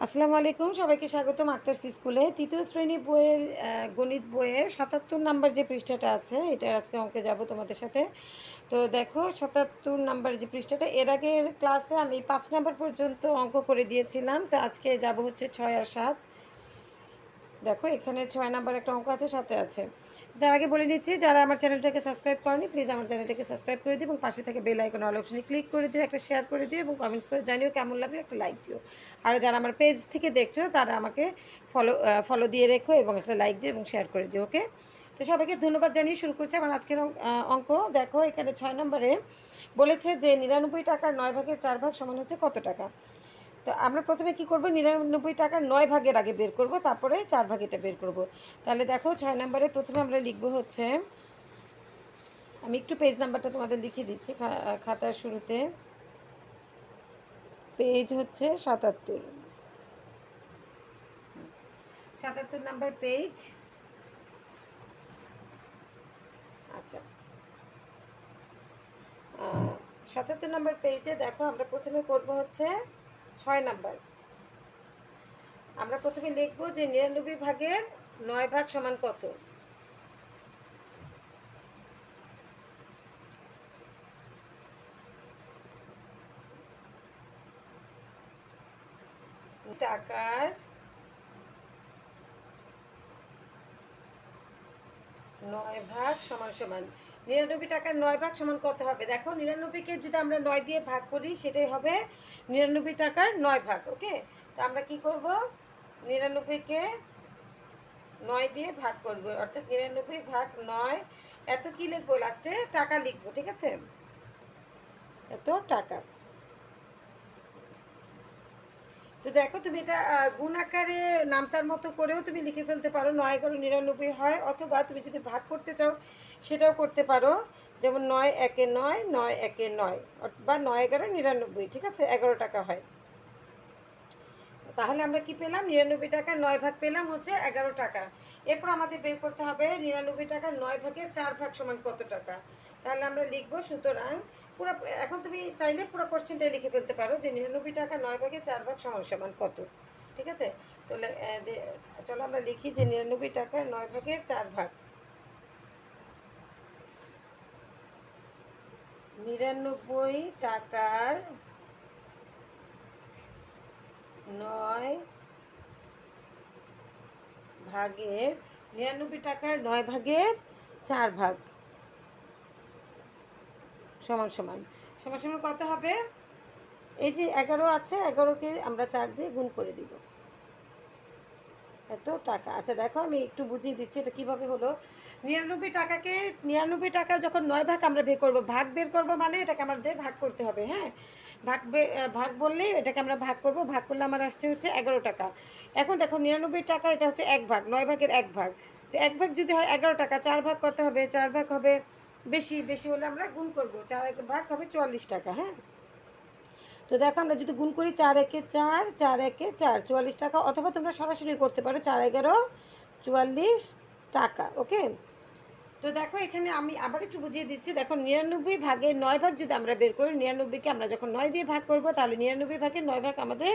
আসসালামু আলাইকুম, সবাইকে স্বাগতম আক্তারস স্কুলে। তৃতীয় শ্রেণী বইয়ের গণিত বইয়ের ৭৭ নাম্বার যে পৃষ্ঠাটা আছে, এটা আজকে অঙ্কে যাব তোমাদের সাথে। তো দেখো ৭৭ নাম্বার যে পৃষ্ঠাটা, এর আগের ক্লাসে আমি ৫ নাম্বার পর্যন্ত অঙ্ক করে দিয়েছিলাম। তো আজকে যাব হচ্ছে ৬ আর ৭। দেখো এখানে ৬ নাম্বার একটা অঙ্ক আছে, সাথে আছে। তার আগে বলে নিচ্ছি, যারা আমার চ্যানেলটাকে সাবস্ক্রাইব করেনি প্লিজ আমার চ্যানেলটাকে সাবস্ক্রাইব করে দিও এবং পাশে থেকে বেল আইকন অল অপশনে ক্লিক করে দিও, একটা শেয়ার করে দিও এবং কমেন্টস করে জানিও কেমন লাগলে, একটা লাইক দিও। আর যারা আমার পেজ থেকে দেখছো তারা আমাকে ফলো দিয়ে রেখো এবং একটা লাইক দিও এবং শেয়ার করে দিও। ওকে, তো সবাইকে ধন্যবাদ জানিয়ে শুরু করছি আমার আজকের অঙ্ক। দেখো এখানে ৬ নম্বরে বলেছে যে ৯৯ টাকার ৯ ভাগের ৪ ভাগ সমান হচ্ছে কত টাকা। তো আমরা প্রথমে কি করব, ৯৯ টাকার ৯ ভাগের আগে বের করব, তারপরে ৪ ভাগেরটা বের করব। তাহলে দেখো ৬ নম্বরে প্রথমে আমরা লিখব হচ্ছে, আমি একটু পেজ নাম্বারটা তোমাদের লিখে দিচ্ছি খাতার শুরুতে। পেজ হচ্ছে ৭৭, ৭৭ নাম্বার পেজ। আচ্ছা, ৭৭ নাম্বার পেজে দেখো আমরা প্রথমে করব হচ্ছে ৬ নাম্বার। আমরা প্রথমে লিখব যে ৯৯ ভাগের ৯ ভাগ সমান কত। টাকার ৯ ভাগ সমান সমান ৯৯ টাকার ৯ ভাগ সমান কত হবে। দেখো ৯৯কে যদি আমরা ৯ দিয়ে ভাগ করি সেটাই হবে ৯৯ টাকার ৯ ভাগ। ওকে, তো আমরা কি করব, ৯৯কে ৯ দিয়ে ভাগ করব, অর্থাৎ ৯৯ ভাগ ৯। এত কি লিখবো, লাস্টে টাকা লিখবো, ঠিক আছে, এত টাকা। তো দেখো তুমি এটা গুণ আকারে নামতার মতো করেও তুমি লিখে ফেলতে পারো, ৯×১১ ৯৯ হয়, অথবা তুমি যদি ভাগ করতে চাও সেটাও করতে পারো, যেমন ৯×১=৯, ৯×১=৯, বা ৯×১১=৯৯, ঠিক আছে, ১১ টাকা হয়। তাহলে আমরা কি পেলাম, ৯৯ টাকার ৯ ভাগ পেলাম হচ্ছে ১১ টাকা। এরপর আমাদের বের করতে হবে ৯৯ টাকার ৯ ভাগের ৪ ভাগ সমান কত টাকা। তাহলে আমরা লিখবো, সুতরাং পুরো, এখন তুমি চাইলে পুরো কোশ্চেনটাই লিখে ফেলতে পারো যে ৯৯ টাকা ৯ ভাগের ৪ ভাগ সমান সমান কত, ঠিক আছে। তো চলো আমরা লিখি যে ৯৯ টাকার ৯ ভাগের ৪ ভাগ, ৯৯ টাকার ৯ ভাগের ৯৯ টাকার ৯ ভাগের ৪ ভাগ সমান সমান সমান সমান কত হবে। এই যে ১১ আছে, ১১কে আমরা ৪ দিয়ে গুণ করে দিব, এত টাকা। আচ্ছা দেখো আমি একটু বুঝিয়ে দিচ্ছি এটা কীভাবে হলো। ৯৯ টাকাকে, ৯৯ টাকার যখন ৯ ভাগ আমরা বের করব, ভাগ বের করব মানে এটাকে আমাদের ভাগ করতে হবে। হ্যাঁ, ভাগ বললেই এটাকে আমরা ভাগ করব, ভাগ করলে আমার আসছে হচ্ছে ১১ টাকা। এখন দেখো ৯৯ টাকা এটা হচ্ছে ১ ভাগ, ৯ ভাগের ১ ভাগ। তো ১ ভাগ যদি হয় ১১ টাকা, ৪ ভাগ কত হবে, ৪ ভাগ হবে বেশি, বেশি হলে আমরা গুণ করব, ৪ ভাগ হবে ৪৪ টাকা। হ্যাঁ, তো দেখো আমরা যদি গুণ করি ৪×১=৪, ৪×১=৪, ৪৪ টাকা, অথবা তোমরা সরাসরি করতে পারো ৪×১১ = ৪৪ টাকা। ওকে, তো দেখো এখানে আমি আবার একটু বুঝিয়ে দিচ্ছি। দেখো ৯৯ ভাগের ৯ ভাগ যদি আমরা বের করি, ৯৯কে আমরা যখন ৯ দিয়ে ভাগ করব তাহলে ৯৯ ভাগের ৯ ভাগ আমাদের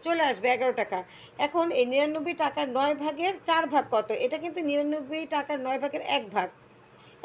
চলে আসবে ১১ টাকা। এখন এই ৯৯ টাকার ৯ ভাগের ৪ ভাগ কত, এটা কিন্তু ৯৯ টাকার ৯ ভাগের ১ ভাগ,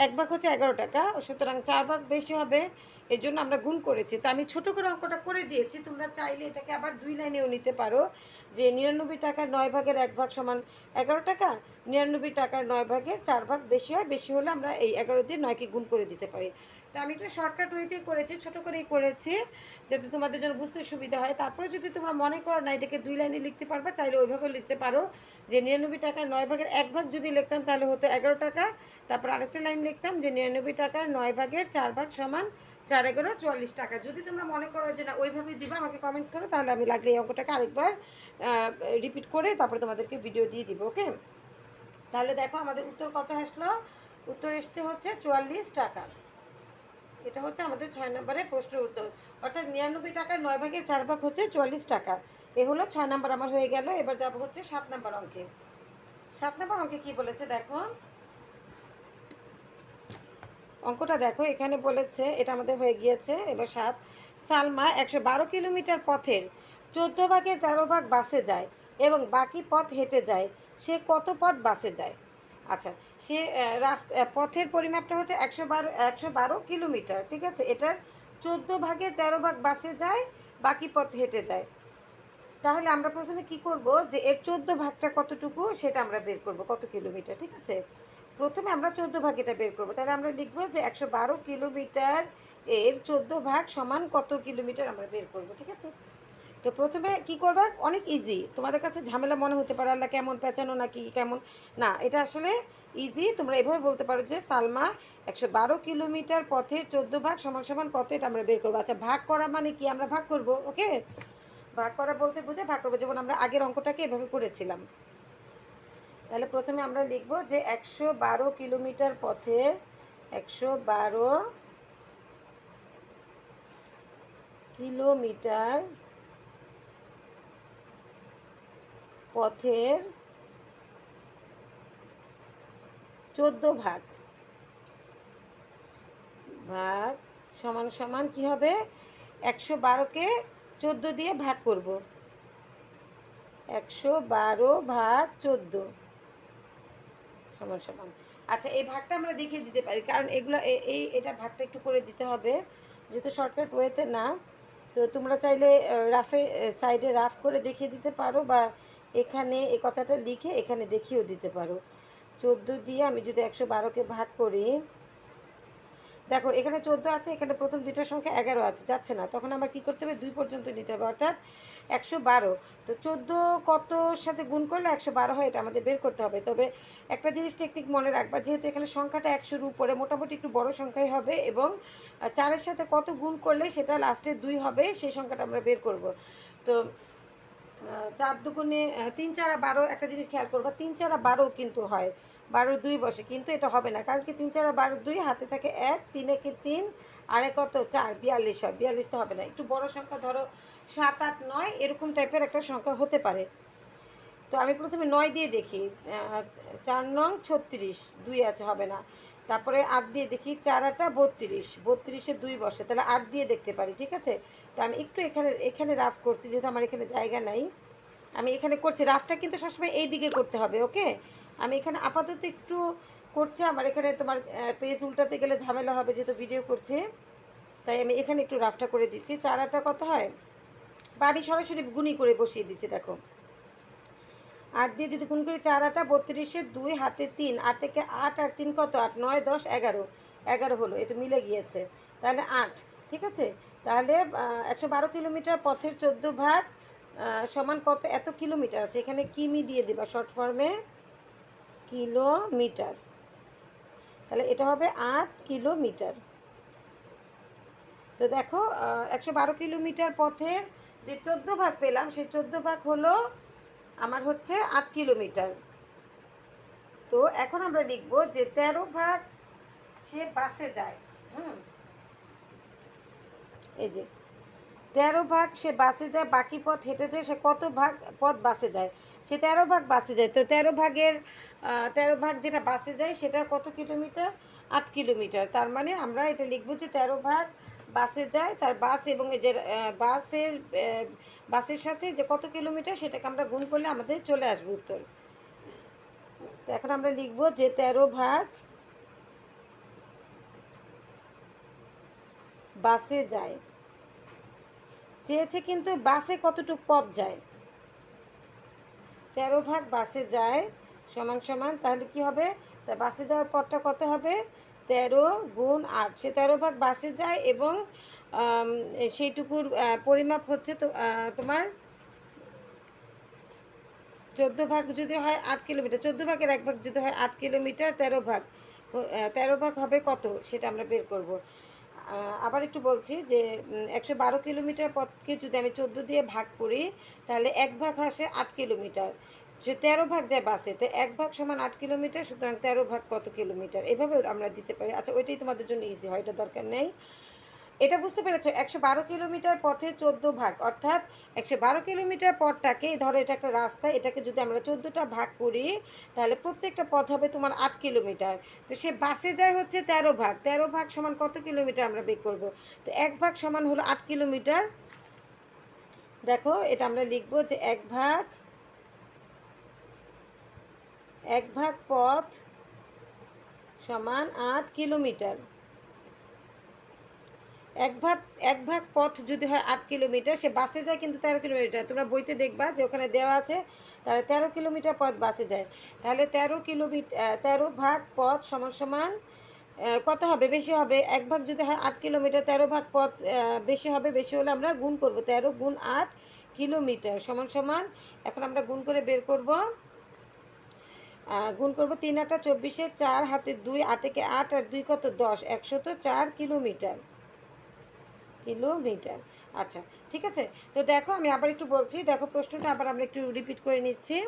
১ ভাগ হচ্ছে ১১ টাকা, সুতরাং ৪ ভাগ বেশি হবে, এই জন্য আমরা গুণ করেছি। তো আমি ছোটো করে অঙ্কটা করে দিয়েছি, তোমরা চাইলে এটাকে আবার ২ লাইনেও নিতে পারো, যে ৯৯ টাকার ৯ ভাগের ১ ভাগ সমান ১১ টাকা, ৯৯ টাকার ৯ ভাগের ৪ ভাগ বেশি হয়, বেশি হলে আমরা এই ১১ দিয়ে ৯কে গুণ করে দিতে পারি। তো আমি একটু শর্টকাট ওয়েতেই করেছি, ছোটো করেই করেছি, যাতে তোমাদের জন্য বুঝতে সুবিধা হয়। তারপরে যদি তোমরা মনে করো না এটাকে 2 লাইনে লিখতে পারবা, চাইলে ওইভাবেও লিখতে পারো, যে ৯৯ টাকার ৯ ভাগের ১ ভাগ যদি লিখতাম তাহলে হতো ১১ টাকা, তারপর আরেকটা লাইন লিখতাম যে ৯৯ টাকার ৯ ভাগের ৪ ভাগ সমান ৪×১১ = ৪৪ টাকা। যদি তোমরা মনে করো যে না ওইভাবে দিবা, আমাকে কমেন্টস করো, তাহলে আমি লাগলে এই অঙ্কটাকে আরেকবার রিপিট করে তারপরে তোমাদেরকে ভিডিও দিয়ে দিব। ওকে, তাহলে দেখো আমাদের উত্তর কত আসলো, উত্তর এসছে হচ্ছে ৪৪ টাকা। এটা হচ্ছে আমাদের ৬ নম্বরে প্রশ্নের উত্তর, অর্থাৎ ৯৯ টাকার ৯ ভাগের ৪ ভাগ হচ্ছে ৪৪ টাকা। এ হলো ৬ নম্বর আমার হয়ে গেল। এবার যাবো হচ্ছে ৭ নম্বর অঙ্কে। ৭ নম্বর অঙ্কে কী বলেছে দেখো, অঙ্কটা দেখো এখানে বলেছে, এটা আমাদের হয়ে গিয়েছে। এবার ৭, সালমা ১১২ কিলোমিটার পথের 14 ভাগের 13 ভাগ বাসে যায় এবং বাকি পথ হেঁটে যায়, সে কত পথ বাসে যায়? আচ্ছা, সে পথের পরিমাপটা হচ্ছে 112 কিলোমিটার, ঠিক আছে। এটার 14 ভাগের 13 ভাগ বাসে যায়, বাকি পথ হেঁটে যায়। তাহলে আমরা প্রথমে কি করব, যে এর 14 ভাগটা কতটুকু সেটা আমরা বের করব, কত কিলোমিটার, ঠিক আছে। প্রথমে আমরা 14 ভাগ এটা বের করব। তাহলে আমরা লিখবো যে 112 কিলোমিটার এর 14 ভাগ সমান কত কিলোমিটার আমরা বের করব, ঠিক আছে। তো প্রথমে কি করবা, অনেক ইজি, তোমাদের কাছে ঝামেলা মনে হতে পারে, আল্লাহ কেমন পেঁচানো নাকি কেমন, না, এটা আসলে ইজি। তোমরা এভাবে বলতে পারো যে সালমা 112 কিলোমিটার পথে 14 ভাগ সমান সমান কত, এটা আমরা বের করবো। আচ্ছা, ভাগ করা মানে কি, আমরা ভাগ করব, ওকে। ভাগ করা বলতে বুঝে ভাগ করবো, যেমন আমরা আগের অঙ্কটাকে এভাবে করেছিলাম। তাহলে প্রথমে আমরা লিখব যে 112 কিলোমিটার পথে 112 কিলোমিটার পথের 14 ভাগ সমান সমান কি হবে, 112কে 14 দিয়ে ভাগ করব, 112 ভাগ 14 সমান সমান। আচ্ছা, এই ভাগটা আমরা দেখিয়ে দিতে পারি, কারণ এগুলো এটা ভাগটা একটু করে দিতে হবে, যেহেতু শর্টকাট ওয়েতে না। তো তোমরা চাইলে রাফে সাইডে রাফ করে দেখিয়ে দিতে পারো, বা এখানে এই কথাটা লিখে এখানে দেখিয়েও দিতে পারো। 14 দিয়ে আমি যদি 112কে ভাগ করি, দেখো এখানে 14 আছে, এখানে প্রথম দুইটার সংখ্যা 11 আছে, যাচ্ছে না, তখন আমার কি করতে হবে, 2 পর্যন্ত নিতে হবে, অর্থাৎ 112। তো 14 কতর সাথে গুণ করলে 112 হয়, এটা আমাদের বের করতে হবে। তবে একটা জিনিস টেকনিক মনে রাখবা, যেহেতু এখানে সংখ্যাটা 100-র উপরে, মোটামুটি একটু বড় সংখ্যাই হবে, এবং 4-এর সাথে কত গুণ করলে সেটা লাস্টে 2 হবে, সেই সংখ্যাটা আমরা বের করব। তো 4 দুগুণে 3 4 12, একটা জিনিস খেয়াল করবা, 3 4 12 কিন্তু হয়, 12 2 বসে, কিন্তু এটা হবে না, কারণ কি 3 4 12 2, হাতে থাকে 1, 3 একে 3, আর কত 4, 42 হয়, 42 তো হবে না, একটু বড় সংখ্যা ধরো 7 8 9 এরকম টাইপের একটা সংখ্যা হতে পারে। তো আমি প্রথমে 9 দিয়ে দেখি, 4 নং 36, 2 আছে, হবে না। তারপরে 8 দিয়ে দেখি, 4 8 32, 32-এ 2 বসে, তাহলে 8 দিয়ে দেখতে পারি, ঠিক আছে। তো আমি একটু এখানে রাফ করছি, যেহেতু আমার এখানে জায়গা নাই, আমি এখানে করছি। রাফটা কিন্তু সবসময় এই দিকে করতে হবে, ওকে। আমি এখানে আপাতত একটু করছি, আমার এখানে তোমার পেজ উল্টাতে গেলে ঝামেলা হবে, যেহেতু ভিডিও করছি, তাই আমি এখানে একটু রাফটা করে দিচ্ছি। 4 8 কত হয়, বা আমি সরাসরি গুণি করে বসিয়ে দিচ্ছি, দেখো 8 দিয়ে যদি গুণ করি, 4 8 32-এ 2, হাতে 3, 8 একে 8 আর 3 কত, 8 9 10 11, 11 হলো, এ তো মিলে গিয়েছে, তাহলে 8, ঠিক আছে। তাহলে 112 কিলোমিটার পথের 14 ভাগ সমান কত, এত কিলোমিটার আছে, এখানে কিমি দিয়ে দিবা, শর্ট ফর্মে কিলোমিটার, তাহলে এটা হবে 8 কিলোমিটার। তো দেখো 112 কিলোমিটার পথের যে 14 ভাগ পেলাম, সেই 14 ভাগ হলো আমার হচ্ছে 8 কিলোমিটার। তো এখন আমরা লিখব যে 13 ভাগ সে বাসে যায়, এই যে 13 ভাগ সে বাসে যায়, বাকি পথ হেঁটে যায়, সে কত ভাগ পথ বাসে যায়, সে 13 ভাগ বাসে যায়। তো 13 ভাগের 13 ভাগ যেটা বাসে যায় সেটা কত কিলোমিটার, 8 কিলোমিটার। তার মানে আমরা এটা লিখবো যে 13 ভাগ বাসে যায়, তার বাস এবং এই যে বাসের সাথে যে কত কিলোমিটার সেটাকে আমরা গুণ করলে আমাদের চলে আসবে উত্তর। তো এখন আমরা লিখবো যে 13 ভাগ বাসে যায়, চেয়েছে কিন্তু বাসে কতটুকু পথ যায়, 13 ভাগ বাসে যায় সমান সমান, তাহলে কি হবে, তা বাসে যাওয়ার পথটা কত হবে, 13 গুণ 8, সে 13 ভাগ বাসে যায়, এবং সেইটুকুর পরিমাপ হচ্ছে তো তোমার 14 ভাগ যদি হয় 8 কিলোমিটার, 14 ভাগের 1 ভাগ যদি হয় 8 কিলোমিটার, 13 ভাগ হবে কত, সেটা আমরা বের করব। আবার একটু বলছি যে 112 কিলোমিটার পথকে যদি আমি 14 দিয়ে ভাগ করি, তাহলে 1 ভাগ আসে 8 কিলোমিটার, সে 13 ভাগ যায় বাসে, তো 1 ভাগ সমান 8 কিলোমিটার, সুতরাং 13 ভাগ কত কিলোমিটার, এভাবেও আমরা দিতে পারি। আচ্ছা, ওইটাই তোমাদের জন্য ইজি হয়, এটা দরকার নেই। এটা বুঝতে পেরেছো, 112 কিলোমিটার পথে 14 ভাগ, অর্থাৎ 112 কিলোমিটার পথটাকে ধরো, এটা একটা রাস্তা, এটাকে যদি আমরা 14টা ভাগ করি, তাহলে প্রত্যেকটা পথ হবে তোমার 8 কিলোমিটার। তো সে বাসে যায় হচ্ছে 13 ভাগ, 13 ভাগ সমান কত কিলোমিটার আমরা বের করব। তো 1 ভাগ সমান হলো 8 কিলোমিটার, দেখো এটা আমরা লিখবো যে এক ভাগ পথ সমান 8 কিলোমিটার। এক ভাগ পথ যদি হয় 8 কিলোমিটার, সে বাসে যায় কিন্তু 13 কিলোমিটার। তোমরা বইতে দেখবা যে ওখানে দেওয়া আছে তাহলে 13 কিলোমিটার পথ বাসে যায়। তাহলে 13 কিলোমিটার 13 ভাগ পথ সমান সমান কত হবে? বেশি হবে। এক ভাগ যদি হয় 8 কিলোমিটার, 13 ভাগ পথ বেশি হবে। বেশি হলে আমরা গুণ করব, 13 গুণ 8 কিলোমিটার সমান সমান, এখন আমরা গুণ করে বের করব। গুণ করব 3 8 24, 4 হাতে 2, 8 কে 8 আর 2 কত 10, 104 কিলোমিটার। আচ্ছা, ঠিক আছে। তো দেখো আমি আবার একটু বলছি, দেখো প্রশ্নটা আবার আমরা একটু রিপিট করে নিচ্ছি।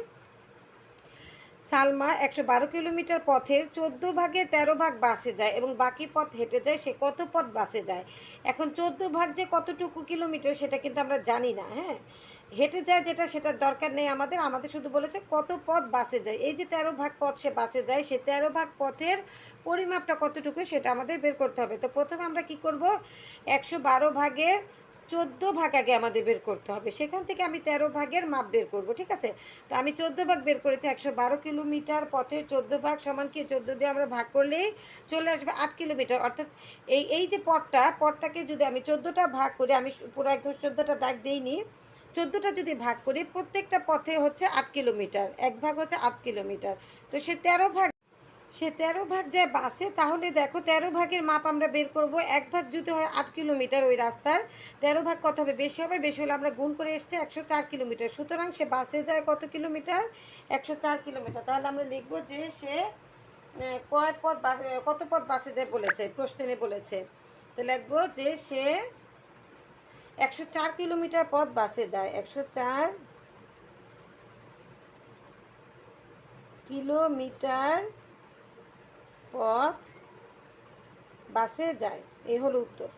সালমা 112 কিলোমিটার পথের 14 ভাগে 13 ভাগ বাসে যায় এবং বাকি পথ হেঁটে যায়। সে কত পথ বাসে যায়? এখন 14 ভাগ যে কতটুকু কিলোমিটার সেটা কিন্তু আমরা জানি না। হ্যাঁ, হেঁটে যায় যেটা, সেটার দরকার নেই আমাদের। আমাদের শুধু বলেছে কত পথ বাসে যায়। এই যে 13 ভাগ পথ সে বাসে যায়, সে 13 ভাগ পথের পরিমাপটা কতটুকু সেটা আমাদের বের করতে হবে। তো প্রথমে আমরা কি করব, 112 ভাগের 14 ভাগ আগে আমাদের বের করতে হবে। সেখান থেকে আমি 13 ভাগের মাপ বের করব। ঠিক আছে, তো আমি 14 ভাগ বের করেছি। 112 কিলোমিটার পথের 14 ভাগ সমান কি, 14 দিয়ে আমরা ভাগ করলেই চলে আসবে 8 কিলোমিটার। অর্থাৎ এই যে পথটাকে যদি আমি 14টা ভাগ করি, আমি পুরো একদম 14টা দাগ দিইনি, 14টা যদি ভাগ করি, প্রত্যেকটা পথে হচ্ছে 8 কিলোমিটার, এক ভাগ হচ্ছে 8 কিলোমিটার। তো সে 13 ভাগ যায় বাসে। তাহলে দেখো 13 ভাগের মাপ আমরা বের করব। এক ভাগ যদি হয় 8 কিলোমিটার ওই রাস্তার, 13 ভাগ কত হবে? বেশি হবে। বেশি হলে আমরা গুণ করে এসেছি 104 কিলোমিটার। সুতরাং সে বাসে যায় কত কিলোমিটার? 104 কিলোমিটার। তাহলে আমরা লিখব যে সে কত পথ বাসে যায় বলেছে, প্রশ্নে বলেছে। তো লিখবো যে সে 104 কিলোমিটার পথ বাসে যায়। 104 কিলোমিটার পথ বাসে যায়, এই হলো উত্তর।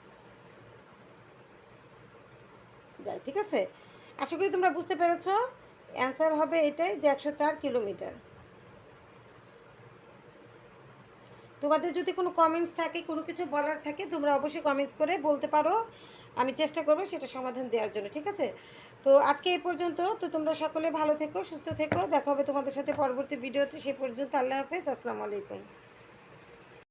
যায়, ঠিক আছে। আশা করি তোমরা বুঝতে পেরেছো। অ্যান্সার হবে এটাই যে 104 কিলোমিটার। তোমাদের যদি কোনো কমেন্টস থাকে, কোনো কিছু বলার থাকে, তোমরা অবশ্যই কমেন্টস করে বলতে পারো। আমি চেষ্টা করবো সেটা সমাধান দেওয়ার জন্য। ঠিক আছে, তো আজকে এই পর্যন্ত। তো তোমরা সকলে ভালো থেকো, সুস্থ থেকো। দেখা হবে তোমাদের সাথে পরবর্তী ভিডিওতে। সেই পর্যন্ত আল্লাহ হাফেজ, আসসালামু আলাইকুম।